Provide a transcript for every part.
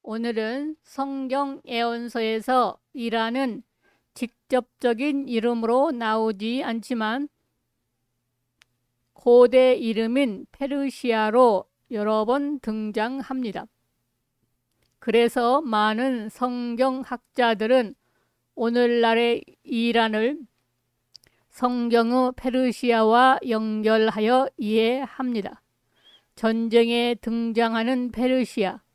오늘은 성경 예언서에서 이라는 직접적인 이름으로 나오지 않지만 고대 이름인 페르시아로 여러 번 등장합니다. 그래서 많은 성경학자들은 오늘날의 이란을 성경의 페르시아와 연결하여 이해합니다. 전쟁에 등장하는 페르시아,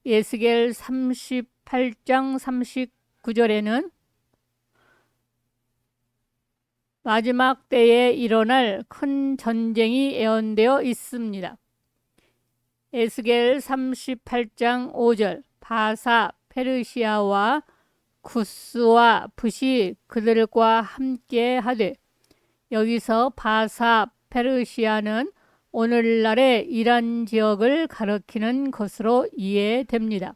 에스겔 38장 39절에는 마지막 때에 일어날 큰 전쟁이 예언되어 있습니다. 에스겔 38장 5절 바사 페르시아와 구스와 붓이 그들과 함께 하되, 여기서 바사 페르시아는 오늘날의 이란 지역을 가리키는 것으로 이해됩니다.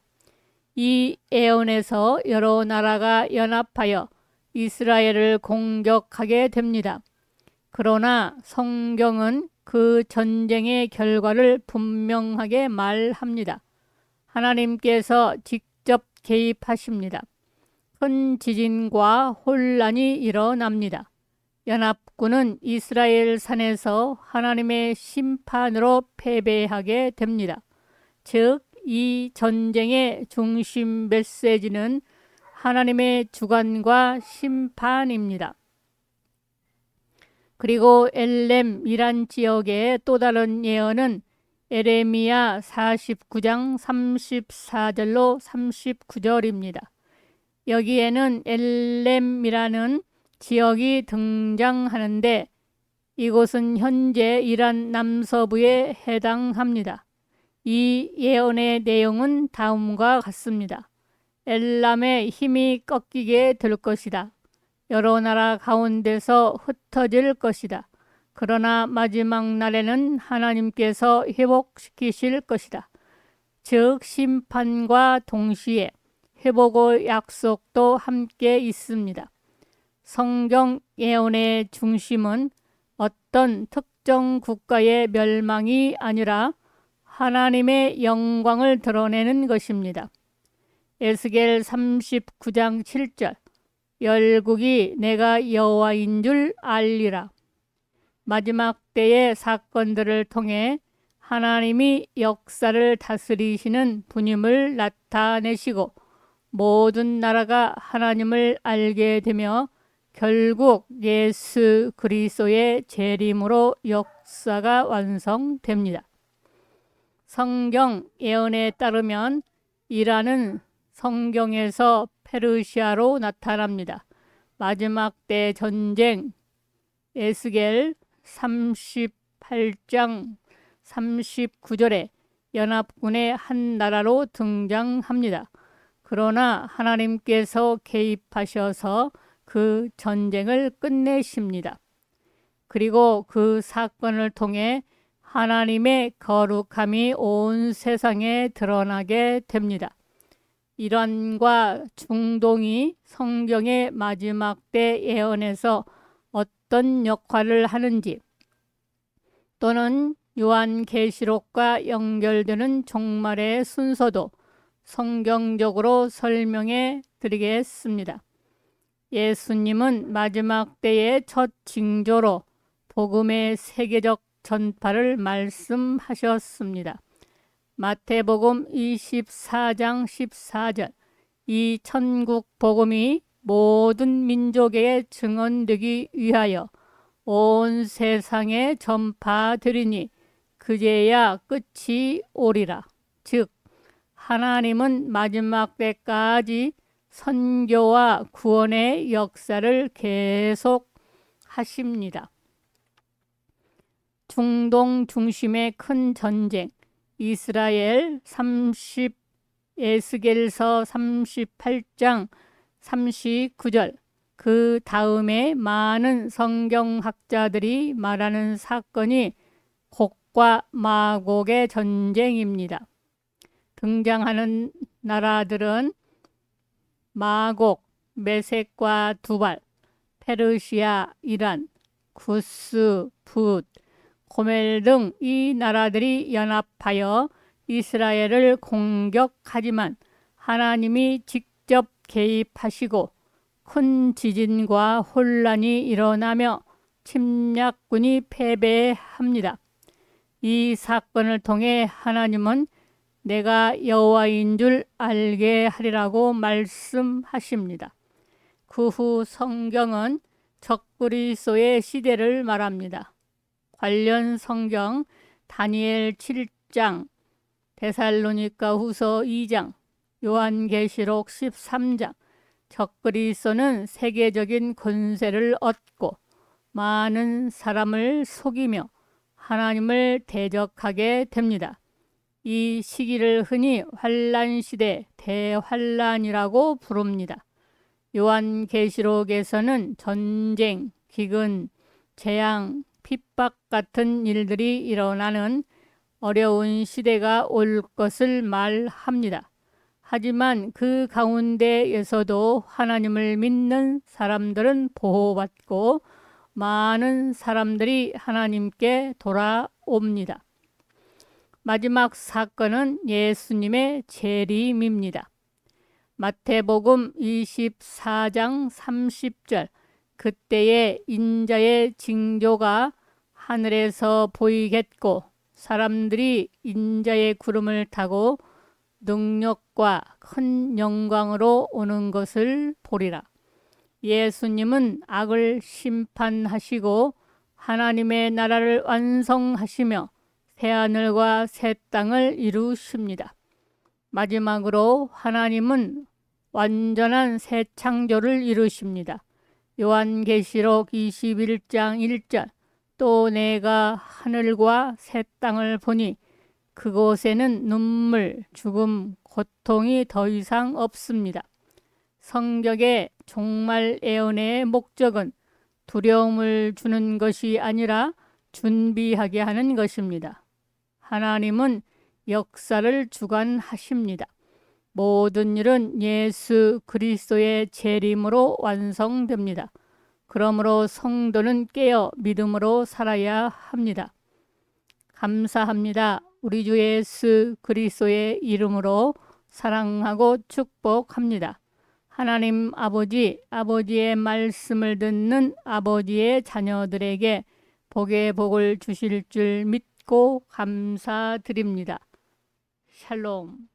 이 예언에서 여러 나라가 연합하여 이스라엘을 공격하게 됩니다. 그러나 성경은 그 전쟁의 결과를 분명하게 말합니다. 하나님께서 직접 개입하십니다. 큰 지진과 혼란이 일어납니다. 연합군은 이스라엘 산에서 하나님의 심판으로 패배하게 됩니다. 즉, 이 전쟁의 중심 메시지는 하나님의 주관과 심판입니다. 그리고 엘렘이란 지역의 또 다른 예언은 에레미야 49장 34절로 39절입니다. 여기에는 엘렘이라는 지역이 등장하는데 이곳은 현재 이란 남서부에 해당합니다. 이 예언의 내용은 다음과 같습니다. 엘람의 힘이 꺾이게 될 것이다. 여러 나라 가운데서 흩어질 것이다. 그러나 마지막 날에는 하나님께서 회복시키실 것이다. 즉, 심판과 동시에 회복의 약속도 함께 있습니다. 성경 예언의 중심은 어떤 특정 국가의 멸망이 아니라 하나님의 영광을 드러내는 것입니다. 에스겔 39장 7절 열국이 내가 여호와인 줄 알리라. 마지막 때의 사건들을 통해 하나님이 역사를 다스리시는 분임을 나타내시고 모든 나라가 하나님을 알게 되며 결국 예수 그리스도의 재림으로 역사가 완성됩니다. 성경 예언에 따르면 이란은 성경에서 페르시아로 나타납니다. 마지막 때 전쟁 에스겔 38장 39절에 연합군의 한 나라로 등장합니다. 그러나 하나님께서 개입하셔서 그 전쟁을 끝내십니다. 그리고 그 사건을 통해 하나님의 거룩함이 온 세상에 드러나게 됩니다. 이란과 중동이 성경의 마지막 때 예언에서 어떤 역할을 하는지 또는 요한계시록과 연결되는 종말의 순서도 성경적으로 설명해 드리겠습니다. 예수님은 마지막 때의 첫 징조로 복음의 세계적 전파를 말씀하셨습니다. 마태복음 24장 14절 이 천국 복음이 모든 민족에게 증언되기 위하여 온 세상에 전파되리니 그제야 끝이 오리라. 즉, 하나님은 마지막 때까지 선교와 구원의 역사를 계속 하십니다. 중동 중심의 큰 전쟁 이스라엘 에스겔서 38장 39절 그 다음에 많은 성경학자들이 말하는 사건이 곡과 마곡의 전쟁입니다. 등장하는 나라들은 마곡, 메섹과 두발, 페르시아, 이란, 구스, 붓, 고멜 등 이 나라들이 연합하여 이스라엘을 공격하지만 하나님이 직접 개입하시고 큰 지진과 혼란이 일어나며 침략군이 패배합니다. 이 사건을 통해 하나님은 내가 여호와인 줄 알게 하리라고 말씀하십니다. 그 후 성경은 적그리스도의 시대를 말합니다. 관련 성경 다니엘 7장, 데살로니가 후서 2장, 요한계시록 13장. 적그리스도는 세계적인 권세를 얻고 많은 사람을 속이며 하나님을 대적하게 됩니다. 이 시기를 흔히 환란시대, 대환란이라고 부릅니다. 요한계시록에서는 전쟁, 기근, 재앙, 핍박 같은 일들이 일어나는 어려운 시대가 올 것을 말합니다. 하지만 그 가운데에서도 하나님을 믿는 사람들은 보호받고 많은 사람들이 하나님께 돌아옵니다. 마지막 사건은 예수님의 재림입니다. 마태복음 24장 30절 그때에 인자의 징조가 하늘에서 보이겠고 사람들이 인자의 구름을 타고 능력과 큰 영광으로 오는 것을 보리라. 예수님은 악을 심판하시고 하나님의 나라를 완성하시며 새하늘과 새 땅을 이루십니다. 마지막으로 하나님은 완전한 새 창조를 이루십니다. 요한계시록 21장 1절 또 내가 하늘과 새 땅을 보니 그곳에는 눈물, 죽음, 고통이 더 이상 없습니다. 성경의 종말 예언의 목적은 두려움을 주는 것이 아니라 준비하게 하는 것입니다. 하나님은 역사를 주관하십니다. 모든 일은 예수 그리스도의 재림으로 완성됩니다. 그러므로 성도는 깨어 믿음으로 살아야 합니다. 감사합니다. 우리 주 예수 그리스도의 이름으로 사랑하고 축복합니다. 하나님 아버지, 아버지의 말씀을 듣는 아버지의 자녀들에게 복의 복을 주실 줄 믿고 감사드립니다. 샬롬.